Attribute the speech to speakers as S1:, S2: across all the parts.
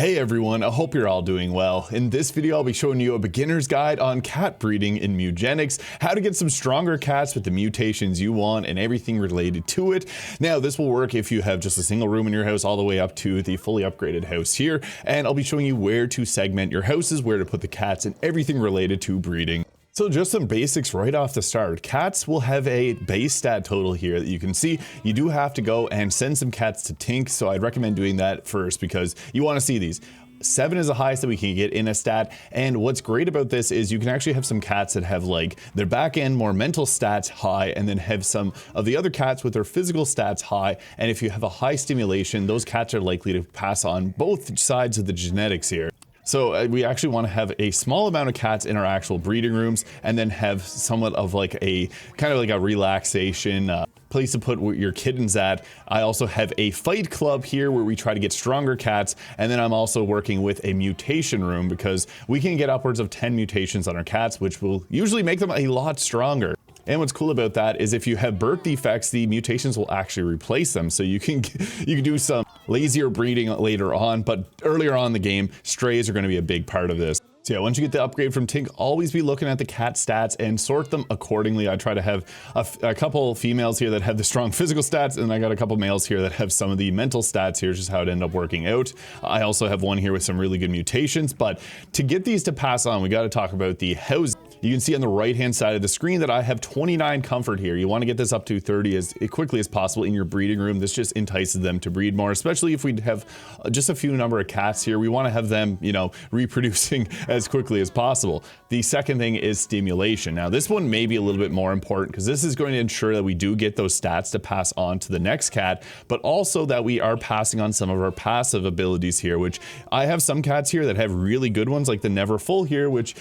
S1: Hey everyone, I hope you're all doing well. In this video, I'll be showing you a beginner's guide on cat breeding in Mewgenics, how to get some stronger cats with the mutations you want and everything related to it. Now, this will work if you have just a single room in your house all the way up to the fully upgraded house here, and I'll be showing you where to segment your houses, where to put the cats, and everything related to breeding. So just some basics right off the start. Cats will have a base stat total here that you can see. You do have to go and send some cats to Tink, so I'd recommend doing that first because you want to see these. 7 is the highest that we can get in a stat, and what's great about this is you can actually have some cats that have like their back end more mental stats high, and then have some of the other cats with their physical stats high, and if you have a high stimulation, those cats are likely to pass on both sides of the genetics here. So we actually want to have a small amount of cats in our actual breeding rooms, and then have somewhat of like a kind of like a relaxation place to put your kittens at. I also have a fight club here where we try to get stronger cats, and then I'm also working with a mutation room because we can get upwards of 10 mutations on our cats, which will usually make them a lot stronger. And what's cool about that is if you have birth defects, the mutations will actually replace them. So you can do some lazier breeding later on, but earlier on in the game, strays are going to be a big part of this. So yeah, once you get the upgrade from Tink, always be looking at the cat stats and sort them accordingly. I try to have a couple females here that have the strong physical stats, and I got a couple males here that have some of the mental stats. Here's just how it ended up working out. I also have one here with some really good mutations, but to get these to pass on, we got to talk about the housing. You can see on the right hand side of the screen that I have 29 comfort here. You want to get this up to 30 as quickly as possible in your breeding room. This just entices them to breed more, especially if we have just a few number of cats here. We want to have them, you know, reproducing as quickly as possible. The second thing is stimulation. Now this one may be a little bit more important because this is going to ensure that we do get those stats to pass on to the next cat, but also that we are passing on some of our passive abilities here, which I have some cats here that have really good ones, like the Never Full here, which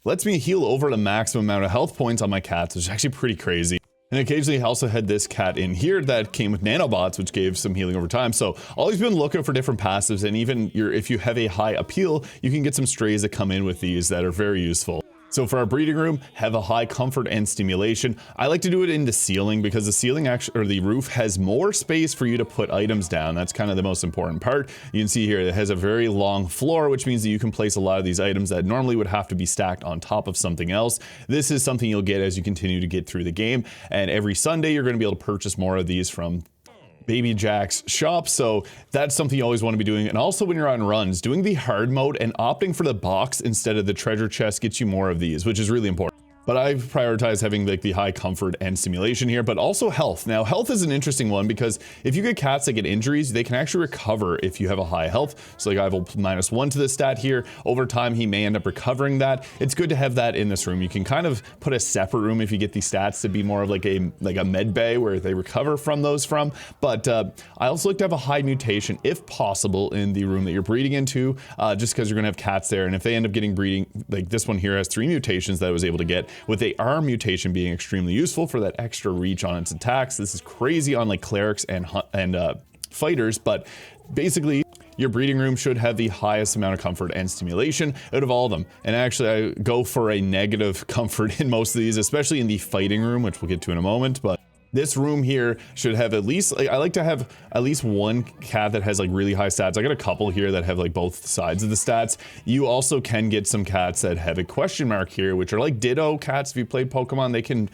S1: lets me heal over the maximum amount of health points on my cats, which is actually pretty crazy. And occasionally I also had this cat in here that came with nanobots, which gave some healing over time. So always been looking for different passives, and even if you have a high appeal, you can get some strays that come in with these that are very useful. So for our breeding room, have a high comfort and stimulation. I like to do it in the ceiling because the ceiling actually, or the roof, has more space for you to put items down. That's kind of the most important part. You can see here it has a very long floor, which means that you can place a lot of these items that normally would have to be stacked on top of something else. This is something you'll get as you continue to get through the game, and every Sunday you're going to be able to purchase more of these from Baby Jack's shop, so that's something you always want to be doing. And also when you're on runs, doing the hard mode and opting for the box instead of the treasure chest gets you more of these, which is really important. But I prioritize having like the high comfort and stimulation here, but also health. Now health is an interesting one because if you get cats that get injuries, they can actually recover if you have a high health. So like I have a -1 to the stat here. Over time, he may end up recovering that. It's good to have that in this room. You can kind of put a separate room if you get these stats to be more of like a med bay where they recover from those from. But I also like to have a high mutation if possible in the room that you're breeding into, just because you're gonna have cats there. And if they end up getting breeding, like this one here has 3 mutations that I was able to get, with a arm mutation being extremely useful for that extra reach on its attacks. This is crazy on like clerics and fighters, but basically your breeding room should have the highest amount of comfort and stimulation out of all of them. And actually I go for a negative comfort in most of these, especially in the fighting room, which we'll get to in a moment. But this room here should have at least, like, I like to have at least one cat that has like really high stats. I got a couple here that have like both sides of the stats. You also can get some cats that have a question mark here, which are like Ditto Cats. If you play Pokemon, they can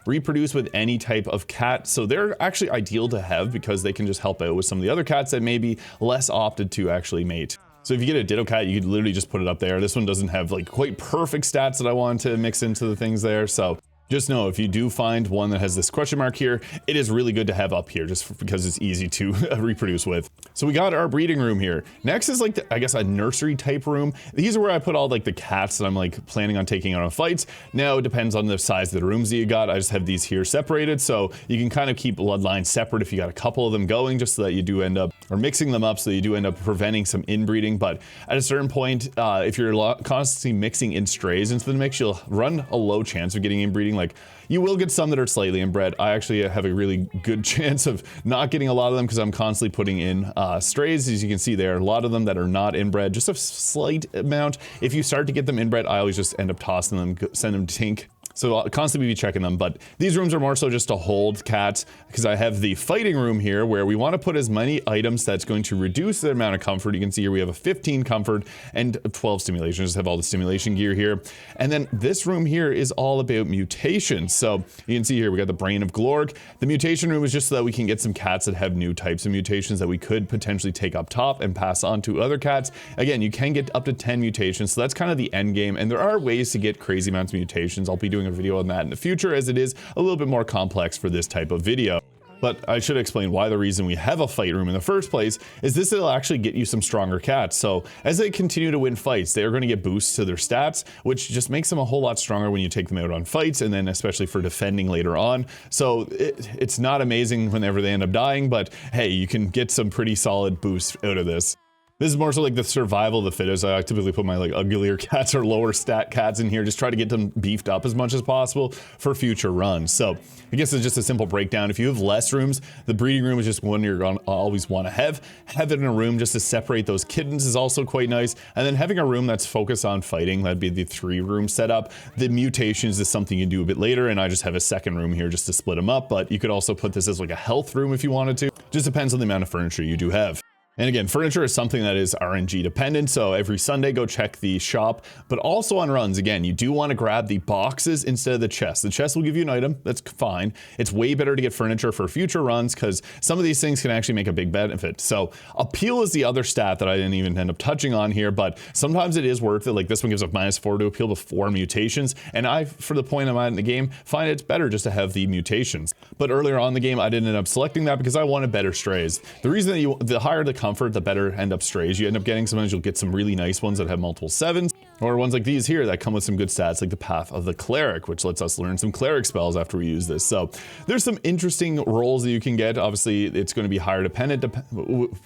S1: reproduce with any type of cat. So they're actually ideal to have because they can just help out with some of the other cats that may be less opted to actually mate. So if you get a Ditto Cat, you could literally just put it up there. This one doesn't have like quite perfect stats that I want to mix into the things there. So just know if you do find one that has this question mark here, it is really good to have up here just because it's easy to reproduce with. So we got our breeding room here. Next is like, I guess a nursery type room. These are where I put all like the cats that I'm like planning on taking out on fights. Now it depends on the size of the rooms that you got. I just have these here separated, so you can kind of keep bloodlines separate if you got a couple of them going, just so that you do end up, or mixing them up so that you do end up preventing some inbreeding. But at a certain point, if you're constantly mixing in strays into the mix, you'll run a low chance of getting inbreeding. Like you will get some that are slightly inbred. I actually have a really good chance of not getting a lot of them because I'm constantly putting in strays. As you can see, there are a lot of them that are not inbred, just a slight amount. If you start to get them inbred, I always just end up tossing them, send them to Tink. So I'll constantly be checking them, but these rooms are more so just to hold cats, because I have the fighting room here where we want to put as many items that's going to reduce the amount of comfort. You can see here we have a 15 comfort and 12 stimulation. Just have all the stimulation gear here. And then this room here is all about mutations. So you can see here we got the brain of Glorg. The mutation room is just so that we can get some cats that have new types of mutations that we could potentially take up top and pass on to other cats. Again, you can get up to 10 mutations, so that's kind of the end game, and there are ways to get crazy amounts of mutations. I'll be doing a video on that in the future, as it is a little bit more complex for this type of video. But I should explain why the reason we have a fight room in the first place is this will actually get you some stronger cats. So as they continue to win fights, they are going to get boosts to their stats, which just makes them a whole lot stronger when you take them out on fights, and then especially for defending later on. So it's not amazing whenever they end up dying, but hey, you can get some pretty solid boosts out of this. This is more so like the survival of the fittest. I typically put my like uglier cats or lower stat cats in here, just try to get them beefed up as much as possible for future runs. So I guess it's just a simple breakdown. If you have less rooms, the breeding room is just one you're gonna always want to have. Have it in a room just to separate those kittens is also quite nice. And then having a room that's focused on fighting, that'd be the 3-room setup. The mutations is something you do a bit later, and I just have a second room here just to split them up. But you could also put this as like a health room if you wanted to. Just depends on the amount of furniture you do have. And again, furniture is something that is RNG dependent, so every Sunday go check the shop. But also on runs, again, you do want to grab the boxes instead of the chest. The chest will give you an item, that's fine. It's way better to get furniture for future runs because some of these things can actually make a big benefit. So appeal is the other stat that I didn't even end up touching on here, but sometimes it is worth it. Like this one gives up -4 to appeal to 4 mutations. And I, for the point I'm at in the game, find it's better just to have the mutations. But earlier on in the game, I didn't end up selecting that because I wanted better strays. The reason that the higher the comfort, the better end up strays you end up getting. Sometimes you'll get some really nice ones that have multiple 7s, or ones like these here that come with some good stats, like the Path of the Cleric, which lets us learn some cleric spells after we use this. So there's some interesting roles that you can get. Obviously, it's going to be higher dependent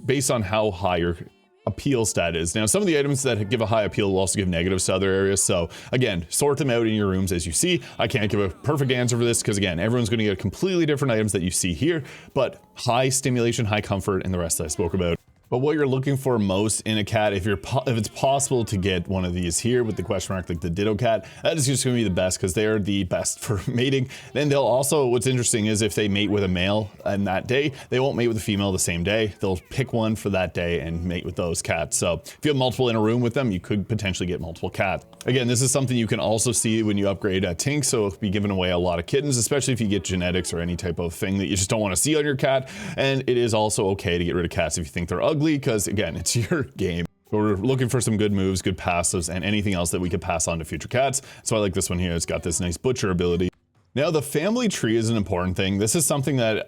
S1: based on how high your appeal stat is. Now, some of the items that give a high appeal will also give negatives to other areas. So again, sort them out in your rooms as you see. I can't give a perfect answer for this because again, everyone's going to get completely different items that you see here, but high stimulation, high comfort, and the rest that I spoke about. But what you're looking for most in a cat, if it's possible to get one of these here with the question mark, like the Ditto Cat, that is just going to be the best because they are the best for mating. Then they'll also, what's interesting is if they mate with a male on that day, they won't mate with a female the same day. They'll pick one for that day and mate with those cats. So if you have multiple in a room with them, you could potentially get multiple cats. Again, this is something you can also see when you upgrade a Tink, so it'll be giving away a lot of kittens, especially if you get genetics or any type of thing that you just don't want to see on your cat. And it is also okay to get rid of cats if you think they're ugly, because again, it's your game. But we're looking for some good moves, good passives, and anything else that we could pass on to future cats. So I like this one here. It's got this nice butcher ability. Now, the family tree is an important thing. This is something that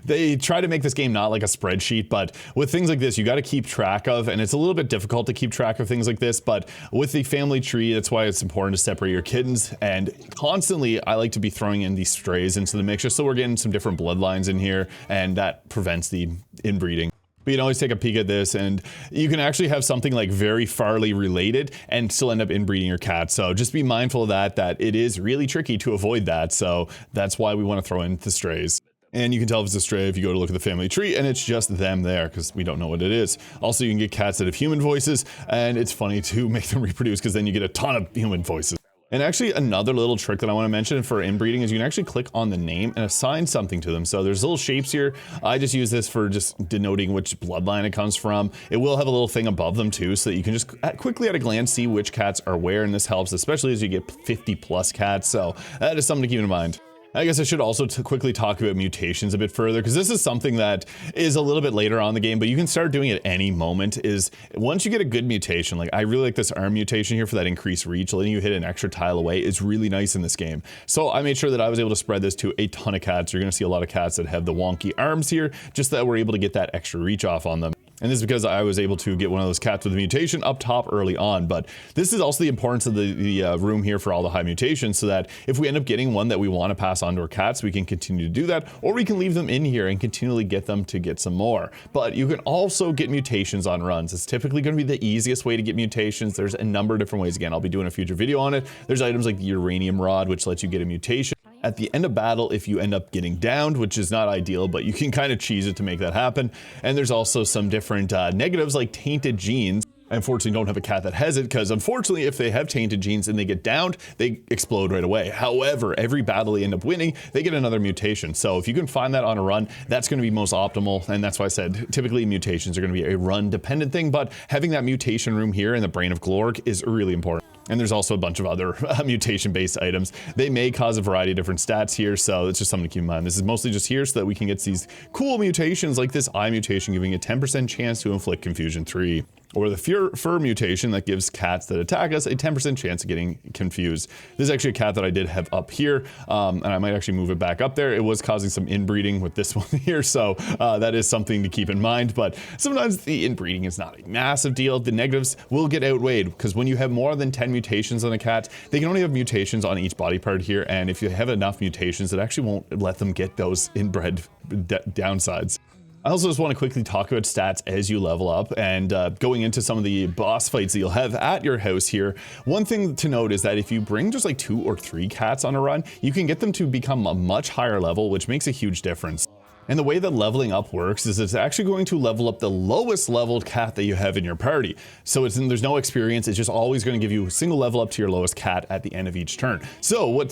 S1: they try to make this game not like a spreadsheet, but with things like this, you got to keep track of, and it's a little bit difficult to keep track of things like this, but with the family tree, that's why it's important to separate your kittens, and constantly, I like to be throwing in these strays into the mix, just so we're getting some different bloodlines in here, and that prevents the inbreeding. But you can always take a peek at this, and you can actually have something like very farly related and still end up inbreeding your cat. So just be mindful of that it is really tricky to avoid that. So that's why we want to throw in the strays. And you can tell if it's a stray if you go to look at the family tree and it's just them there because we don't know what it is. Also, you can get cats that have human voices, and it's funny to make them reproduce because then you get a ton of human voices. And actually another little trick that I want to mention for inbreeding is you can actually click on the name and assign something to them. So there's little shapes here. I just use this for just denoting which bloodline it comes from. It will have a little thing above them too, so that you can just quickly at a glance see which cats are where, and this helps, especially as you get 50+ cats. So that is something to keep in mind. I guess I should also quickly talk about mutations a bit further, because this is something that is a little bit later on in the game, but you can start doing it at any moment. Is once you get a good mutation, like I really like this arm mutation here for that increased reach, letting you hit an extra tile away is really nice in this game. So I made sure that I was able to spread this to a ton of cats. You're going to see a lot of cats that have the wonky arms here, just that we're able to get that extra reach off on them. And this is because I was able to get one of those cats with a mutation up top early on. But this is also the importance of the room here for all the high mutations, so that if we end up getting one that we want to pass on to our cats, we can continue to do that, or we can leave them in here and continually get them to get some more. But you can also get mutations on runs. It's typically going to be the easiest way to get mutations. There's a number of different ways. Again, I'll be doing a future video on it. There's items like the uranium rod, which lets you get a mutation at the end of battle if you end up getting downed, which is not ideal, but you can kind of cheese it to make that happen. And there's also some different negatives like tainted genes, I unfortunately don't have a cat that has it, because unfortunately if they have tainted genes and they get downed, they explode right away. However, every battle they end up winning, they get another mutation. So if you can find that on a run, that's going to be most optimal. And that's why I said typically mutations are going to be a run dependent thing, but having that mutation room here in the brain of Glorg is really important. And there's also a bunch of other mutation-based items. They may cause a variety of different stats here, so it's just something to keep in mind. This is mostly just here so that we can get these cool mutations like this eye mutation giving a 10% chance to inflict Confusion 3. Or the fur mutation that gives cats that attack us a 10% chance of getting confused. This is actually a cat that I did have up here, and I might actually move it back up there. It was causing some inbreeding with this one here, so that is something to keep in mind. But sometimes the inbreeding is not a massive deal. The negatives will get outweighed, because when you have more than 10 mutations on a cat, they can only have mutations on each body part here, and if you have enough mutations, it actually won't let them get those inbred downsides. I also just want to quickly talk about stats as you level up, and going into some of the boss fights that you'll have at your house here. One thing to note is that if you bring just like 2 or 3 cats on a run, you can get them to become a much higher level, which makes a huge difference. And the way that leveling up works is it's actually going to level up the lowest leveled cat that you have in your party. So there's no experience, it's just always going to give you a single level up to your lowest cat at the end of each turn. So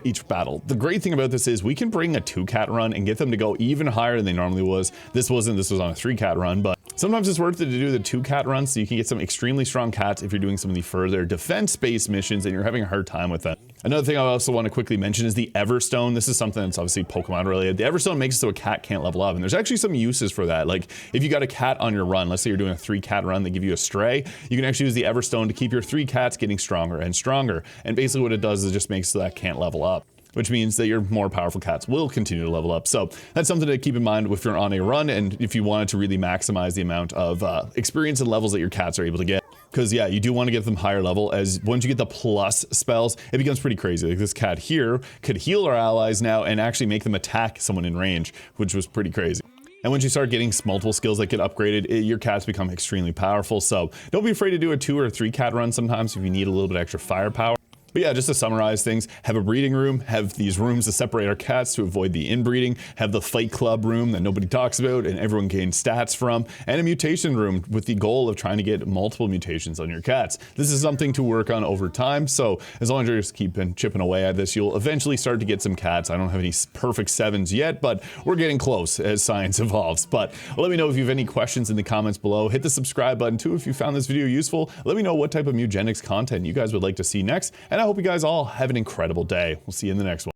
S1: each battle. The great thing about this is we can bring a 2-cat run and get them to go even higher than they normally was. This was on a 3-cat run, but sometimes it's worth it to do the 2-cat run so you can get some extremely strong cats if you're doing some of the further defense-based missions and you're having a hard time with that. Another thing I also want to quickly mention is the Everstone. This is something that's obviously Pokemon related. The Everstone makes it so a cat can't level up, and there's actually some uses for that. Like if you got a cat on your run, let's say you're doing a 3-cat run, they give you a stray, you can actually use the Everstone to keep your 3 cats getting stronger and stronger. And basically what it does is it just makes so that can't level up, which means that your more powerful cats will continue to level up. So that's something to keep in mind if you're on a run and if you wanted to really maximize the amount of experience and levels that your cats are able to get. Because yeah, you do want to get them higher level, as once you get the plus spells, it becomes pretty crazy. Like this cat here could heal our allies now and actually make them attack someone in range, which was pretty crazy. And once you start getting multiple skills that get upgraded, your cats become extremely powerful. So don't be afraid to do a 2 or 3-cat run sometimes if you need a little bit extra firepower. But yeah, just to summarize things, have a breeding room, have these rooms to separate our cats to avoid the inbreeding, have the fight club room that nobody talks about and everyone gains stats from, and a mutation room with the goal of trying to get multiple mutations on your cats. This is something to work on over time, so as long as you're just keeping chipping away at this, you'll eventually start to get some cats. I don't have any perfect 7s yet, but we're getting close as science evolves. But let me know if you have any questions in the comments below. Hit the subscribe button too if you found this video useful. Let me know what type of Mewgenics content you guys would like to see next, and I hope you guys all have an incredible day. We'll see you in the next one.